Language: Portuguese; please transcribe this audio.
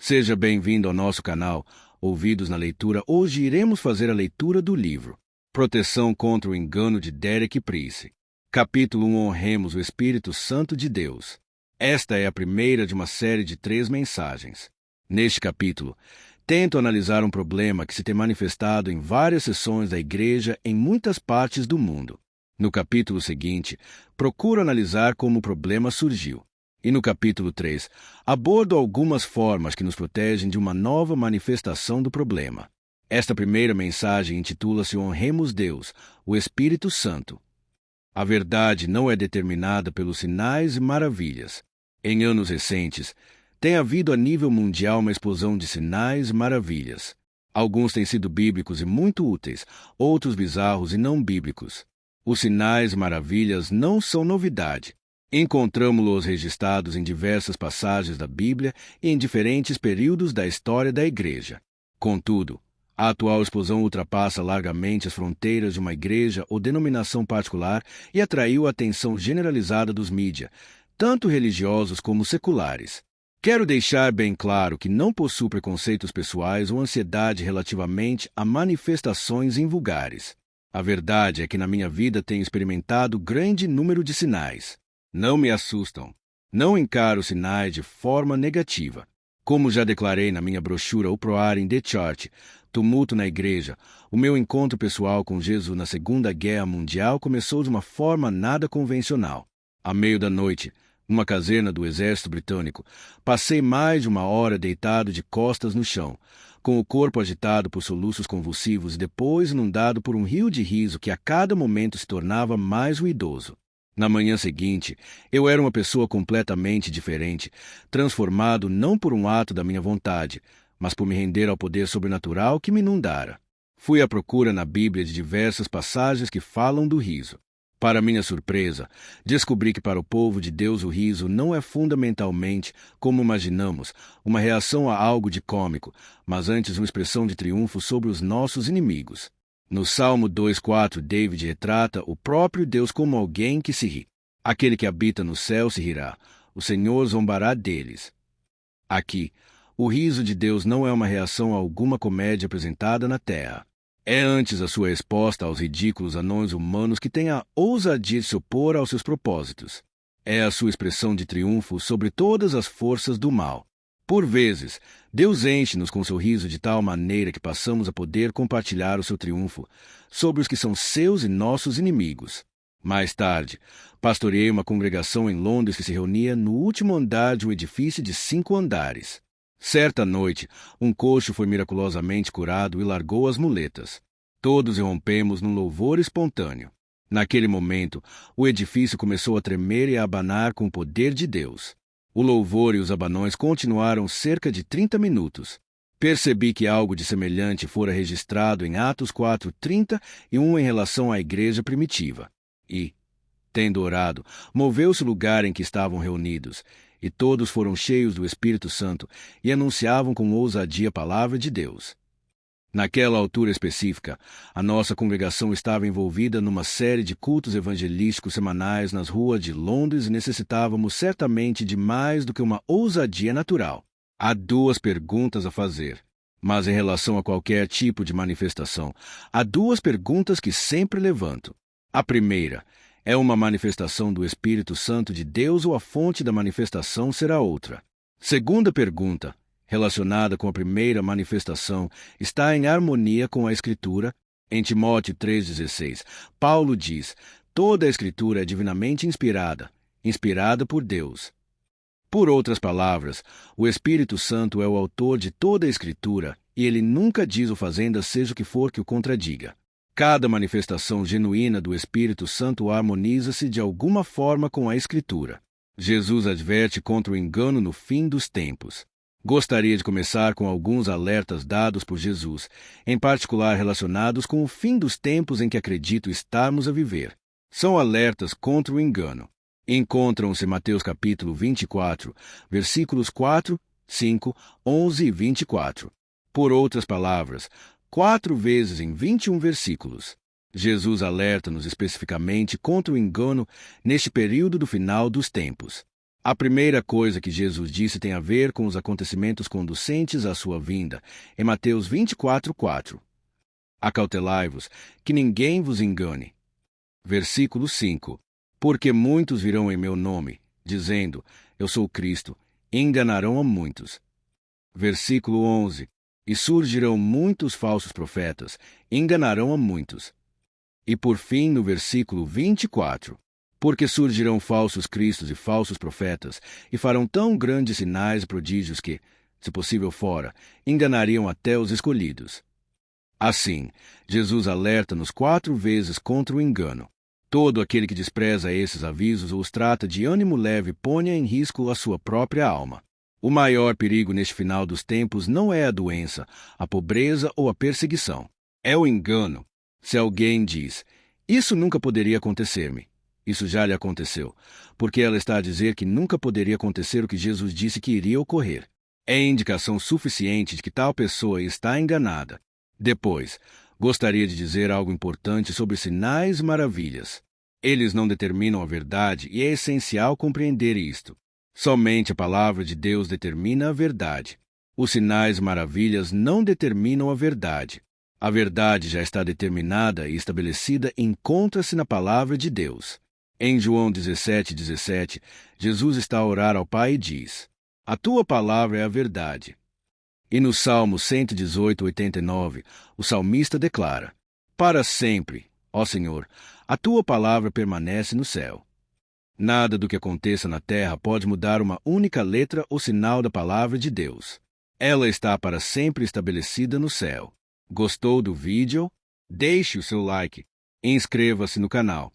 Seja bem-vindo ao nosso canal Ouvidos na Leitura. Hoje iremos fazer a leitura do livro Proteção contra o Engano de Derek Prince. Capítulo 1. Honremos o Espírito Santo de Deus. Esta é a primeira de uma série de 3 mensagens. Neste capítulo, tento analisar um problema que se tem manifestado em várias seções da Igreja em muitas partes do mundo. No capítulo seguinte, procuro analisar como o problema surgiu. E no capítulo 3, abordo algumas formas que nos protegem de uma nova manifestação do problema. Esta primeira mensagem intitula-se Honremos Deus, o Espírito Santo. A verdade não é determinada pelos sinais e maravilhas. Em anos recentes, tem havido a nível mundial uma explosão de sinais e maravilhas. Alguns têm sido bíblicos e muito úteis, outros bizarros e não bíblicos. Os sinais e maravilhas não são novidade. Encontramos-los registrados em diversas passagens da Bíblia e em diferentes períodos da história da Igreja. Contudo, a atual explosão ultrapassa largamente as fronteiras de uma igreja ou denominação particular e atraiu a atenção generalizada dos mídias, tanto religiosos como seculares. Quero deixar bem claro que não possuo preconceitos pessoais ou ansiedade relativamente a manifestações invulgares. A verdade é que na minha vida tenho experimentado grande número de sinais. Não me assustam. Não encaro sinais de forma negativa. Como já declarei na minha brochura O Proar in the Church, Tumulto na Igreja, o meu encontro pessoal com Jesus na Segunda Guerra Mundial começou de uma forma nada convencional. À meio da noite, numa caserna do Exército Britânico, passei mais de 1 hora deitado de costas no chão, com o corpo agitado por soluços convulsivos e depois inundado por um rio de riso que a cada momento se tornava mais ruidoso. Na manhã seguinte, eu era uma pessoa completamente diferente, transformado não por um ato da minha vontade, mas por me render ao poder sobrenatural que me inundara. Fui à procura na Bíblia de diversas passagens que falam do riso. Para minha surpresa, descobri que para o povo de Deus o riso não é fundamentalmente, como imaginamos, uma reação a algo de cômico, mas antes uma expressão de triunfo sobre os nossos inimigos. No Salmo 2,4, David retrata o próprio Deus como alguém que se ri. Aquele que habita no céu se rirá, o Senhor zombará deles. Aqui, o riso de Deus não é uma reação a alguma comédia apresentada na terra. É antes a sua resposta aos ridículos anões humanos que têm a ousadia de se opor aos seus propósitos. É a sua expressão de triunfo sobre todas as forças do mal. Por vezes, Deus enche-nos com seu riso de tal maneira que passamos a poder compartilhar o seu triunfo sobre os que são seus e nossos inimigos. Mais tarde, pastoreei uma congregação em Londres que se reunia no último andar de um edifício de 5 andares. Certa noite, um coxo foi miraculosamente curado e largou as muletas. Todos irrompemos num louvor espontâneo. Naquele momento, o edifício começou a tremer e a abanar com o poder de Deus. O louvor e os abanões continuaram cerca de 30 minutos. Percebi que algo de semelhante fora registrado em Atos 4:30 e em relação à igreja primitiva. E, tendo orado, moveu-se o lugar em que estavam reunidos, e todos foram cheios do Espírito Santo e anunciavam com ousadia a palavra de Deus. Naquela altura específica, a nossa congregação estava envolvida numa série de cultos evangelísticos semanais nas ruas de Londres e necessitávamos certamente de mais do que uma ousadia natural. Há 2 perguntas a fazer. Mas em relação a qualquer tipo de manifestação, há 2 perguntas que sempre levanto. A primeira, é uma manifestação do Espírito Santo de Deus ou a fonte da manifestação será outra? Segunda pergunta, relacionada com a primeira manifestação, está em harmonia com a Escritura. Em Timóteo 3,16, Paulo diz, toda a Escritura é divinamente inspirada por Deus. Por outras palavras, o Espírito Santo é o autor de toda a Escritura e ele nunca diz ou fazenda seja o que for que o contradiga. Cada manifestação genuína do Espírito Santo harmoniza-se de alguma forma com a Escritura. Jesus adverte contra o engano no fim dos tempos. Gostaria de começar com alguns alertas dados por Jesus, em particular relacionados com o fim dos tempos em que acredito estarmos a viver. São alertas contra o engano. Encontram-se em Mateus capítulo 24, versículos 4, 5, 11 e 24. Por outras palavras, 4 vezes em 21 versículos. Jesus alerta-nos especificamente contra o engano neste período do final dos tempos. A primeira coisa que Jesus disse tem a ver com os acontecimentos conducentes à sua vinda, em Mateus 24:4. Acautelai-vos, que ninguém vos engane. Versículo 5. Porque muitos virão em meu nome, dizendo, eu sou Cristo, e enganarão a muitos. Versículo 11. E surgirão muitos falsos profetas, e enganarão a muitos. E por fim, no versículo 24. Porque surgirão falsos cristos e falsos profetas, e farão tão grandes sinais e prodígios que, se possível fora, enganariam até os escolhidos. Assim, Jesus alerta-nos 4 vezes contra o engano. Todo aquele que despreza esses avisos ou os trata de ânimo leve põe em risco a sua própria alma. O maior perigo neste final dos tempos não é a doença, a pobreza ou a perseguição. É o engano. Se alguém diz, isso nunca poderia acontecer-me, isso já lhe aconteceu, porque ela está a dizer que nunca poderia acontecer o que Jesus disse que iria ocorrer. É indicação suficiente de que tal pessoa está enganada. Depois, gostaria de dizer algo importante sobre sinais e maravilhas. Eles não determinam a verdade e é essencial compreender isto. Somente a palavra de Deus determina a verdade. Os sinais e maravilhas não determinam a verdade. A verdade já está determinada e estabelecida e encontra-se na palavra de Deus. Em João 17:17, Jesus está a orar ao Pai e diz, a tua palavra é a verdade. E no Salmo 118:89, o salmista declara, para sempre, ó Senhor, a tua palavra permanece no céu. Nada do que aconteça na terra pode mudar uma única letra ou sinal da palavra de Deus. Ela está para sempre estabelecida no céu. Gostou do vídeo? Deixe o seu like e inscreva-se no canal.